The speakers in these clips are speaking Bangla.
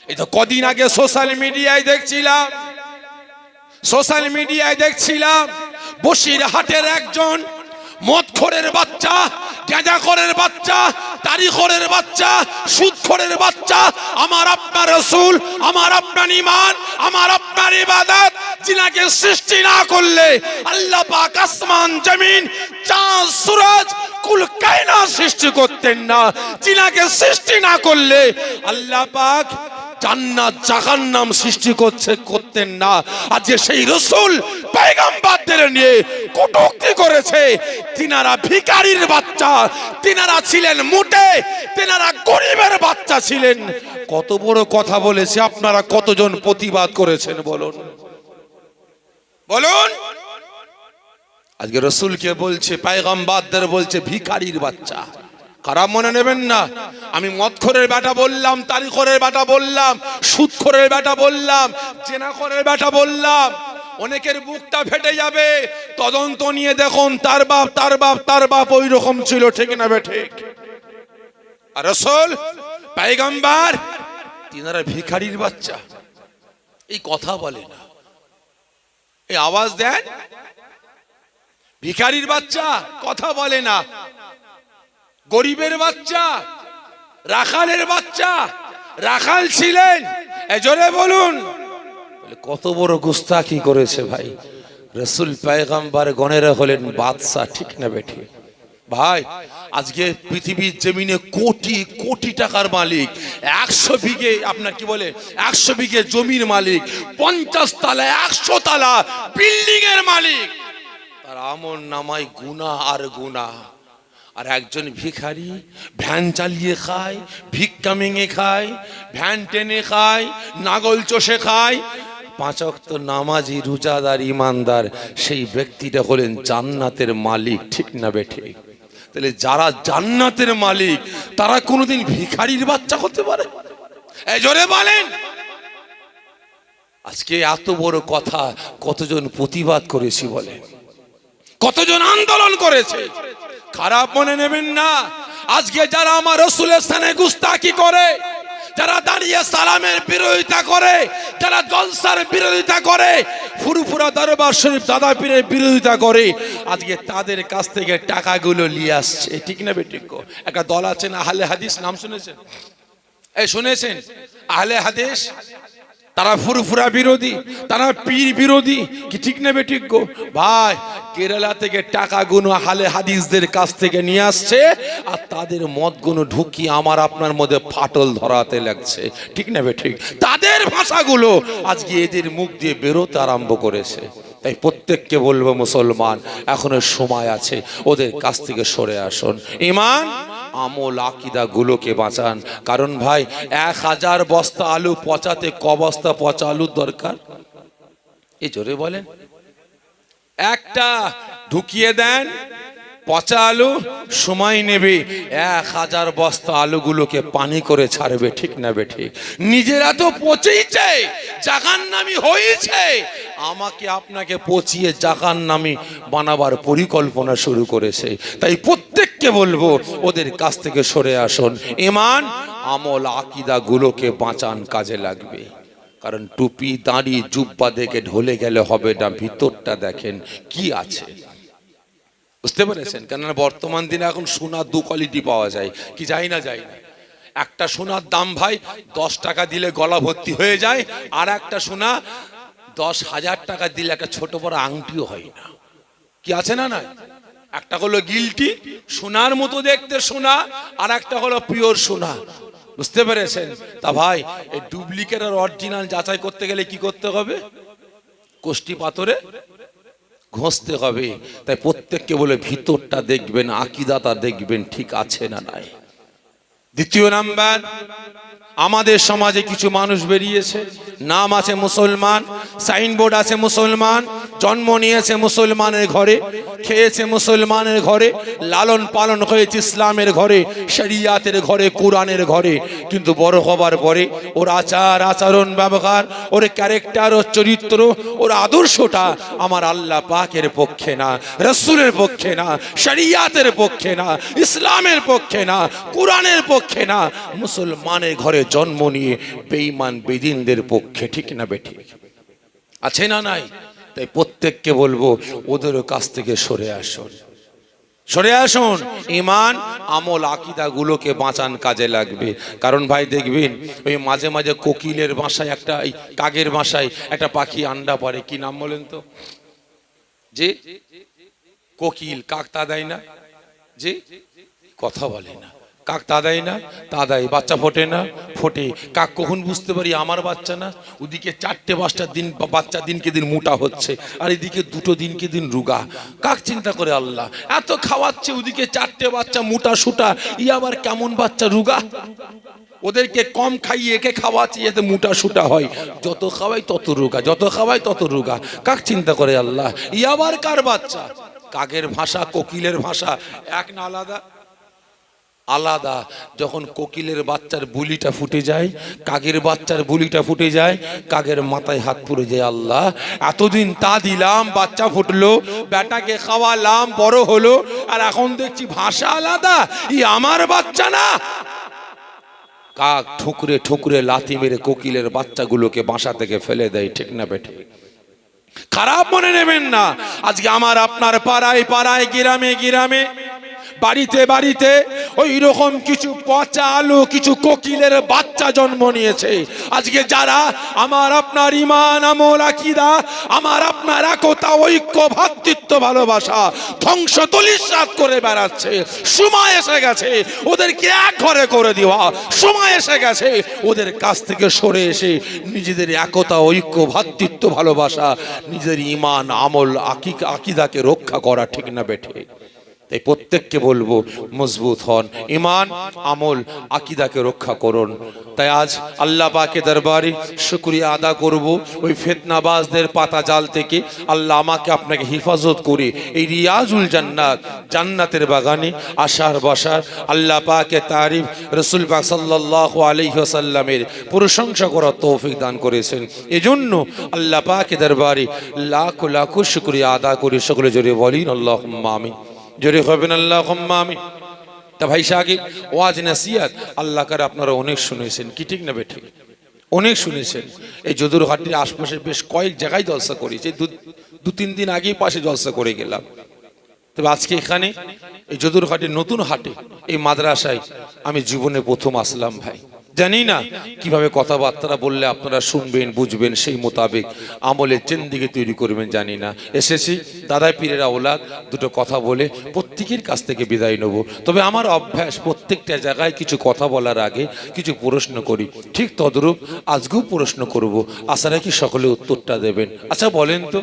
এই তো কদিন আগে সোশ্যাল মিডিয়ায় দেখছিলাম বসিরহাটের একজন মদখোরের বাচ্চা, গাঁজাখোরের বাচ্চা, তারিখোরের বাচ্চা, সুদখোরের বাচ্চা, আমার আপনার রাসূল, আমার আপনার ঈমান, আমার আপনার ইবাদত, যিনাকে সৃষ্টি না করলে আল্লাহ পাক আসমান জমিন চাঁদ সূরজ কুল কায়নাত সৃষ্টি করতেন না, যিনাকে সৃষ্টি না করলে আল্লাহ পাক জান্নাত জাহান্নাম সৃষ্টি করতেন না। আজ যে সেই রাসূল পয়গম্বরদের নিয়ে কটূক্তি করেছে, তিনারা ভিখারির বাচ্চা, তিনারা ছিলেন মোটে, তিনারা গরিবের বাচ্চা ছিলেন। কত বড় কথা বলেছে, আপনারা কতজন প্রতিবাদ করেছেন বলুন বলুন। আজকে রাসূলকে বলছে, পয়গম্বরদের বলছে ভিখারির বাচ্চা। খারাপ মনে নেবেন না, আমি মদখোরের বেটা বললাম, তারিখোরের বেটা বললাম, সুদখোরের বেটা বললাম, জেনাখোরের বেটা বললাম, অনেকের বুকটা ফেটে যাবে। তদন্ত নিয়ে দেখুন, তার বাপ ওই রকম ছিল, ঠিক না বেঠিক? আর রাসূল পয়গম্বর তিনারা ভিখারির বাচ্চা, এই কথা বলে না, এই আওয়াজ দেন, ভিখারির বাচ্চা কথা বলে না, গরিবের বাচ্চা, রাখালের বাচ্চা, রাখাল ছিলেন, জোরে বলুন। কত বড় গুস্তাখি করেছে ভাই। রাসূল পয়গম্বর গণেরা হলেন বাদশা, ঠিক না বেঠি? ভাই আজকে পৃথিবীর জমিনে কোটি কোটি টাকার মালিক, 100 বিঘে, আপনার কি বলে 100 বিঘে জমির মালিক, 50 তলা 100 তলা বিল্ডিং এর মালিক, তার আমল নামায় গুনাহ আর গুনাহ। আর একজন ভিখারি ভ্যান চালিয়ে খায়, ভিক্ষা মেঙে খায়, ভ্যান টেনে খায়, নাগল চষে খায়, 5 ওয়াক্ত নামাজি, রোজাদার, ইমানদার, সেই ব্যক্তিটা হলেন জান্নাতের মালিক, ঠিক না বেঠে? তাহলে যারা জান্নাতের মালিক তারা কোনোদিন ভিখারির বাচ্চা হতে পারে? এই জোরে বলেন। আজকে এত বড় কথা কতজন প্রতিবাদ করেছি বলে, কতজন আন্দোলন করেছে। খারাপ মনে নেবেন না, আজকে যারা আমার রাসূলের স্থানে গুস্তাখি করে, যারা দাঁড়িয়ে সালামের বিরোধিতা করে, যারা জলসার বিরোধিতা করে, ফুরফুরা দরবার শরীফ দাদা পীরের বিরোধিতা করে, আজকে তাদের কাছ থেকে টাকাগুলো নিয়ে আসছে, ঠিক না বেঠিক? একটা দল আছে না, আহলে হাদিস, নাম শুনেছেন? এই শুনেছেন আহলে হাদিস? তারা ফুরফুরা বিরোধী, তারা পীর বিরোধী, কি ঠিক না বেঠিক গো? ভাই কেরালা থেকে টাকাগুলো আহলে হাদিসদের কাছ থেকে নিয়ে আসছে, আর তাদের মদগুলো ঢুকিয়ে আমার আপনার মধ্যে ফাটল ধরাতে লাগছে, ঠিক না বেঠিক? তাদের ভাষাগুলো আজকে এদের মুখ দিয়ে বেরোতে আরম্ভ করেছে। তাই প্রত্যেককে বলবো, মুসলমান এখনো সময় আছে, ওদের কাছ থেকে সরে আসুন, ঈমান আমল আকীদা গুলোকে বাঁচান। কারণ ভাই 1000 বস্তা আলু পচাতে ক বস্তা পচা আলুর দরকার? এই জোরে বলেন। একটা ঢুকিয়ে দেন পচা আলু, সময় নেবে 1000 বস্তা আলুগুলোকে পানি করে ছাড়বে, ঠিক না বেঠিক? নিজেরা তো পচেইছে, জাহান্নামী হয়েছে, আমাকে আপনাকে পচিয়ে জাহান্নামী বানাবার পরিকল্পনা শুরু করেছে। তাই প্রত্যেককে বলবো, ওদের কাছ থেকে সরে আসুন, ঈমান আমল আকীদা গুলোকে বাঁচান, কাজে লাগবে। কারণ টুপি দাঁড়ি জুব্বা দেখে ঢলে গেলে হবে না, ভিতরটা দেখেন কি আছে, বুঝতে পেরেছেন? কেননা বর্তমান দিনে এখন সোনা 2 কোয়ালিটি পাওয়া যায়, কি যায় না? একটা সোনার দাম ভাই 10 টাকা দিলে গলা ভর্তি হয়ে যায়, আর একটা সোনা 10,000 টাকা দিলে একটা ছোট বড় আংটিও হয় না, কি আছে না? একটা হলো গিলটি, সোনার মতো দেখতে সোনা, আর একটা হলো পিওর সোনা, বুঝতে পেরেছেন? তা ভাই এই ডুপ্লিকেট আর অরিজিনাল যাচাই করতে গেলে কি করতে হবে? কোষ্টি পাথরে ঘষতে হবে। তাই প্রত্যেককে বলে ভিতরটা দেখবেন, আকীদাটা দেখবেন ঠিক আছে না নাই। দ্বিতীয় নাম্বার, আমাদের সমাজে কিছু মানুষ বেরিয়েছে, নাম আছে মুসলমান, সাইনবোর্ড আছে মুসলমান, জন্ম নিয়েছে মুসলমানের ঘরে, খেয়েছে মুসলমানের ঘরে, লালন পালন হয়েছে ইসলামের ঘরে, শরিয়াতের ঘরে, কোরআনের ঘরে, কিন্তু বড় হবার পরে ওর আচার আচরণ ব্যবহার, ওর ক্যারেক্টার, ওর চরিত্র, ওর আদর্শটা আমার আল্লাহ পাকের পক্ষে না, রাসূলের পক্ষে না, শরিয়াতের পক্ষে না, ইসলামের পক্ষে না, কোরআনের পক্ষে না, মুসলমানের ঘরে জন্ম নিয়ে বেঈমান বেদিনদের পক্ষে। ঠিক না বেঠিক? আছে না নাই? তাই প্রত্যেককে বলবো ওদের কাছ থেকে সরে আসুন, সরে আসুন। ঈমান আমল আকীদা গুলোকে বাঁচান, কাজে লাগবে। কারণ ভাই দেখবেন ওই মাঝে মাঝে কোকিলের বাসায় একটা, এই কাকের বাসায় একটা পাখি আন্ডা পারে, কি নাম বলেন তো? যে কোকিল। কাক তা দেয় না, যে কথা বলে না। কাক তা দেয় না, তা দেয়। বাচ্চা ফোটে না, ফোটে। কাক কখন বুঝতে পারি আমার বাচ্চা না? ওদিকে 4-5টা দিন বাচ্চা দিনকে দিন মোটা হচ্ছে, আর এদিকে 2 দিনকে দিন রুগা। কাক চিন্তা করে আল্লাহ এত খাওয়াচ্ছে, ওদিকে 4টে বাচ্চা মোটা সুটা, ই আবার কেমন বাচ্চা রুগা? ওদেরকে কম খাইয়ে একে খাওয়াচ্ছি যাতে মোটা সুটা হয়, যত খাওয়াই তত রুগা, যত খাওয়াই তত রুগা। কাক চিন্তা করে আল্লাহ ই আবার কার বাচ্চা? কাকের ভাষা কোকিলের ভাষা এক না আলাদা? আলাদা। যখন কোকিলের বাচ্চার বুলিটা ফুটে যায়, কাকের বাচ্চার বুলিটা ফুটে যায়, কাকের মাথায় হাত পড়ে যায়, আল্লাহ এতদিন তা দিলাম, বাচ্চা ফুটলো, বেটাকে খাওয়ালাম, বড় হলো, আর এখন দেখছি ভাষা আলাদা, ই আমার বাচ্চা না। কাক ঠুকরে ঠুকরে লাথি মেরে কোকিলের বাচ্চাগুলোকে বাসা থেকে ফেলে দেয়। ঠিক না বেঠে? খারাপ মনে নেবেন না। আজকে আমার আপনার পাড়ায় পাড়ায়, গ্রামে গ্রামে, বাড়িতে বাড়িতে ওই রকম কিছু পচা আলু, কিছু কোকিলের বাচ্চা জন্ম নিয়েছে। আজকে যারা আমার আপনার ঈমান আমল আকীদা, আমার আপনার একতা ঐক্য ভ্রাতৃত্ব ভালোবাসা ধ্বংস তলিস্যাৎ করে বেড়াচ্ছে, সময় এসে গেছে ওদেরকে এক ঘরে করে দেওয়া। সময় এসে গেছে ওদের কাছ থেকে সরে এসে নিজেদের একতা ঐক্য ভ্রাতৃত্ব ভালোবাসা, নিজের ঈমান আমল আকীদাকে রক্ষা করা। ঠিক না বেঠে? তাই প্রত্যেককে বলবো মজবুত হন, ঈমান আমল আকীদাকে রক্ষা করুন। তাই আজ আল্লাহ পাকের দরবারে শুকরিয়া আদা করব, ওই ফিতনাবাজদের পাতা জাল থেকে আল্লাহ আমাকে আপনাকে হেফাজত করে এই রিয়াজুল জান্নাত, জান্নাতের বাগানে আশার বসার, আল্লাহ পাকের তারিফ, রাসূল পাক সাল্লাল্লাহু আলাইহি ওয়াসাল্লামের প্রশংসা করার তৌফিক দান করেছেন। এজন্য আল্লাহ পাকের দরবারে লাখ লাখ শুকরিয়া আদা করে সকলে জোরে বলেন আল্লাহুম্মা আমিন। জোরে হবেন আল্লাহুম্মা আমিন। তা ভাই সাহেব, ওয়াজ নসিহত আল্লাহ করে আপনারা অনেক শুনেছেন, কি ঠিক না বেঠিক? অনেক শুনেছেন। এই যদুরহাটির আশপাশে বেশ কয়েক জায়গায় জলসা করেছি। 2-3 দিন আগেই পাশে জলসা করে গেলাম। তবে আজকে এখানে এই যদুরহাটির নতুন হাটে এই মাদ্রাসায় আমি জীবনে প্রথম আসলাম ভাই। জানি না কিভাবে কথাবার্তা বললে আপনারা শুনবেন, বুঝবেন, সেই মোতাবেক আমলের জিন্দেগি তৈরি করবেন জানি না। এসেছি দাদাই পীরের আওলাদ, দুটো কথা বলে প্রত্যেকের কাছ থেকে বিদায় নেব। তবে আমার অভ্যাস প্রত্যেকটা জায়গায় কিছু কথা বলার আগে কিছু প্রশ্ন করি, ঠিক তদ্রূপ আজকেও প্রশ্ন করব, আশা রাখি সকলে উত্তরটা দেবেন। আচ্ছা বলেন তো,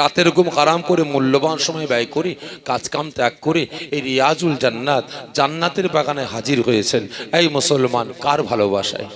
রাতের ঘুম হারাম করে মূল্যবান সময় ব্যয় করে কাজ কাম ত্যাগ করে এই রিয়াজুল জান্নাত, জান্নাতের বাগানে হাজির হয়েছেন, এই মুসলমান কার ভালোবাসায়?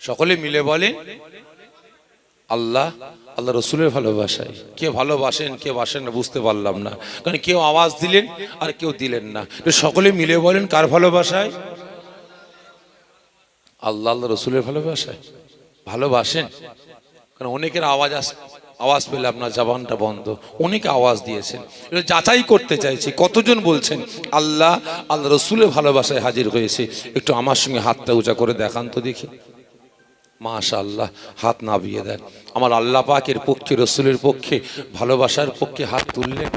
সকলে মিলে বলে আল্লাহ, আল্লাহ রসুলের ভালোবাসায়। কে ভালোবাসেন কে বাসেন না বুঝতে পারলাম না, কারণ কেউ আওয়াজ দিলেন আর কেউ দিলেন না। সকলে মিলে বলেন কার ভালোবাসায়? আল্লাহ, আল্লাহ রসুলের ভালোবাসায়। ভালোবাসেন? কারণ অনেকের আওয়াজ পেলে আপনার জবানটা বন্ধ। অনেকে আওয়াজ দিয়েছেন, এটা যাচাই করতে চাইছি কতজন বলছেন আল্লাহ, আল্লাহ রসুলের ভালোবাসায় হাজির হয়েছে। একটু আমার সঙ্গে হাতটা উঁচা করে দেখান তো দেখি। মাশাআল্লাহ, হাত নামিয়ে দেন। আমার আল্লাহ পাকের পক্ষে, রসুলের পক্ষে, ভালোবাসার পক্ষে হাত তুললেন।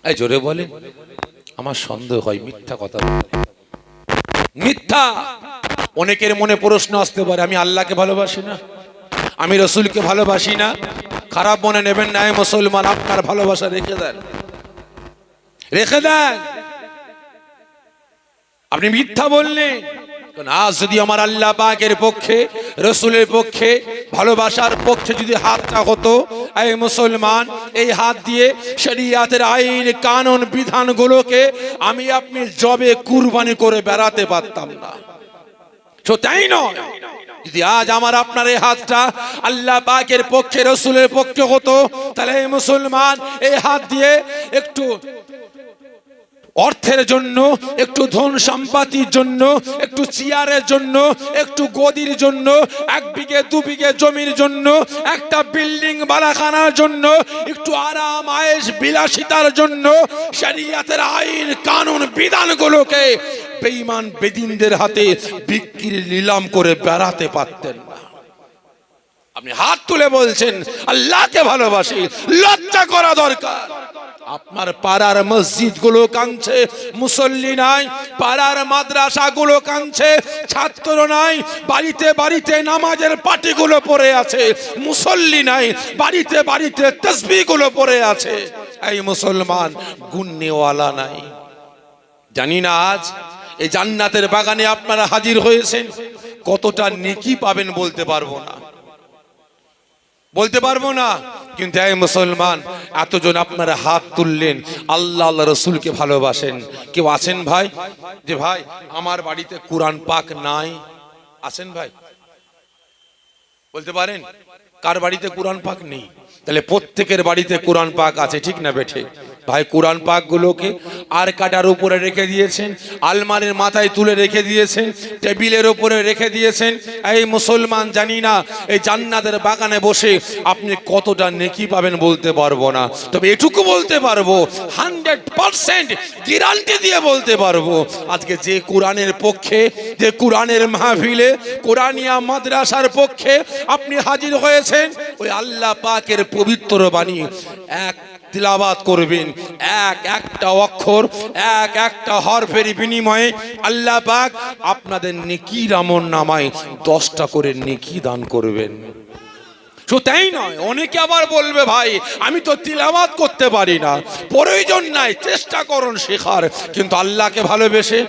এই জোরে বলেন। আমার সন্দেহ হয় মিথ্যা কথা বলে, মিথ্যা। অনেকের মনে প্রশ্ন আসতে পারে আমি আল্লাহকে ভালোবাসি না, আমি রসুলকে ভালোবাসি না। খারাপ মনে নেবেন না মুসলমান, আপনার ভালোবাসা রেখে দেন, রেখে দেন। আপনি মিথ্যা বললেন। আজ যদি আমার আল্লাহ পাকের পক্ষে, রসুলের পক্ষে, ভালোবাসার পক্ষে যদি হাতটা হতো, এই মুসলমান এই হাত দিয়ে শরিয়াতের আইন কানুন বিধানগুলোকে আমি আপনি জবে কুরবানি করে বেড়াতে পারতাম না। তো তাই নয় যদি আজ আমার আপনার এই হাতটা আল্লাহ পাকের পক্ষে, রসুলের পক্ষে হতো, তাহলে এই মুসলমান এই হাত দিয়ে একটু অর্থের জন্য, একটু ধন সম্পত্তির জন্য, একটু চেয়ারের জন্য, একটু গদির জন্য, 1 বিঘে 2 বিঘে জমির জন্য, একটা বিল্ডিং বালাখানার জন্য, একটু আরাম আয়েশ বিলাসিতার জন্য শরীয়তের আইন কানুন বিধানগুলোকে বেঈমান বেদিনদের হাতে বিক্রি নিলাম করে বেড়াতে পারতেন না। আপনি হাত তুলে বলছেন আল্লাহকে ভালোবাসি, লজ্জা করা দরকার। আপনার পাড়ার মসজিদ গুলো কাঁদছে, মুসল্লি নাই। পাড়ার মাদ্রাসা গুলো কাঁদছে, ছাত্র নাই। বাড়িতে বাড়িতে নামাজের পাটিগুলো পড়ে আছে, মুসল্লি নাই। বাড়িতে বাড়িতে তাসবিহ গুলো পড়ে আছে। এই মুসলমান গুণনেওয়ালা নাই। জানি না আজ এই জান্নাতের বাগানে আপনারা হাজির হয়েছেন, কতটা নেকি পাবেন বলতে পারবো না, বলতে পারবো না। কিন্তু এই মুসলমান, এতজন আপনারা হাত তুললেন, আল্লাহ আল্লাহ রসুলকে ভালোবাসেন। কেউ আছেন ভাই যে ভাই আমার বাড়িতে কোরআন পাক নাই? আছেন ভাই? বলতে পারেন কার বাড়িতে কোরআন পাক নেই? তাহলে প্রত্যেকের বাড়িতে কোরআন পাক আছে, ঠিক না বেঠে? ভাই কোরআন পাক গুলোকে আর কাটার উপরে রেখে দিয়েছেন, আলমারির মাথায় তুলে রেখে দিয়েছেন, টেবিলের উপরে রেখে দিয়েছেন। এই মুসলমান, জানি না এই জান্নাতের বাগানে বসে আপনি কতটা নেকি পাবেন বলতে পারবো না। তবে এটুকু বলতে পারবো, 100% গ্যারান্টি দিয়ে বলতে পারবো, আজকে যে কোরআনের পক্ষে, যে কোরআনের মাহফিলে, কোরআনিয়া মাদ্রাসার পক্ষে আপনি হাজির হয়েছেন, ওই আল্লাহ পাকের পবিত্র বাণী এক তিলাওয়াত করবেন, একটা অক্ষর, একটা হরফের বিনিময়ে আল্লাহ পাক আপনাদের নেকির আমলনামায় 10টা করে নেকি দান করবেন। শুধু তাই নয়, অনেকে আবার বলবে ভাই আমি তো তিলাওয়াত করতে পারি না। প্রয়োজন নাই, চেষ্টা করুন শেখার, কিন্তু আল্লাহকে ভালোবেসে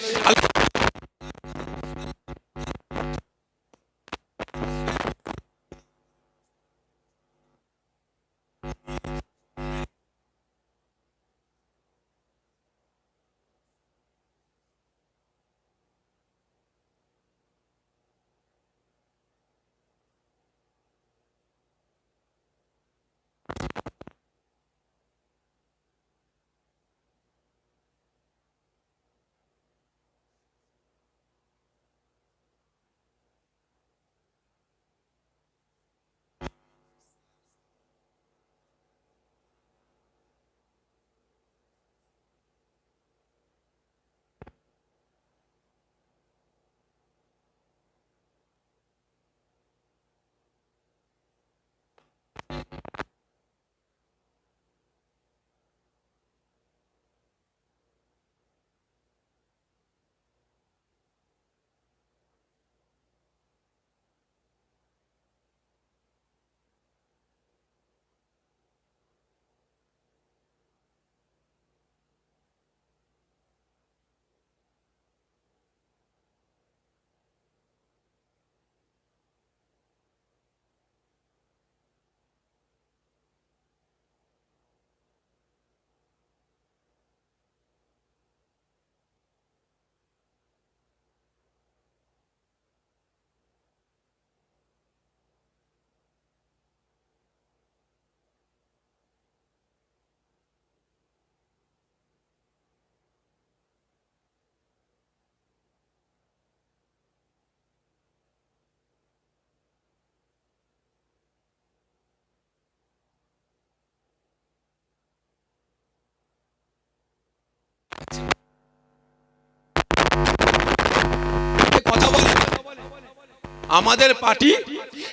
আমাদের পার্টি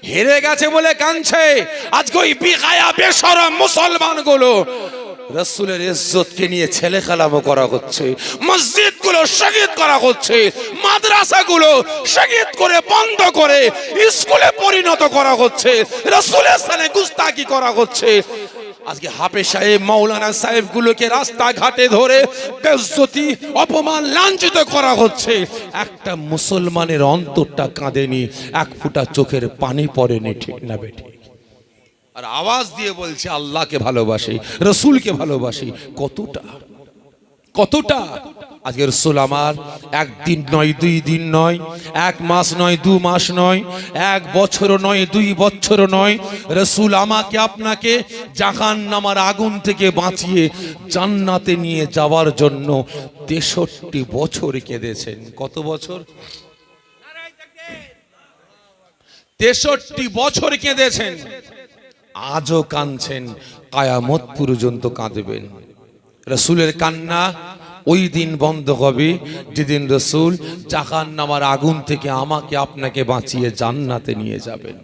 হেরে গেছে বলে কাঁদছে। আজকে ওই বিগায়া বেশরম মুসলমান গুলো রাসূলের ইজ্জতকে নিয়ে ছেলে খেলামো করা হচ্ছে, মসজিদ গুলো শহীদ করা হচ্ছে, মাদ্রাসা গুলো শহীদ করে বন্ধ করে স্কুলে পরিণত করা হচ্ছে, রাসূলের সাথে গুস্তাখি করা হচ্ছে। আজকে হাফেজ সাহেব, মাওলানা সাহেব গুলোকে রাস্তাঘাটে ধরে বেইজ্জতি, অপমান, লাঞ্ছিত করা হচ্ছে। একটা মুসলমানের অন্তরটা কাঁদেনি, এক ফোঁটা চোখের পানি পড়েনি, ঠিক না বেঠিক? আর আওয়াজ দিয়ে বলছে আল্লাহকে ভালোবাসি, রসুলকে ভালোবাসি। কতটা কতটা আজকে রসুল আমার একদিন নয়, 2 দিন নয়, 1 মাস নয়, 2 মাস নয়, 1 বছর নয়, 2 বছর নয়, রসুল আমাকে আপনাকে জাহান্নামের আগুন থেকে বাঁচিয়ে জান্নাতে নিয়ে যাওয়ার জন্য 63 বছর কেঁদেছেন। কত বছর? 63 বছর কেঁদেছেন। আজও কাঁদছেন, কিয়ামত পর্যন্ত কাঁদবেন। রসুলের কান্না ওই দিন বন্ধ হবে যেদিন রসুল জাহান্নামের আগুন থেকে আমাকে আপনাকে বাঁচিয়ে জান্নাতে নিয়ে যাবেন।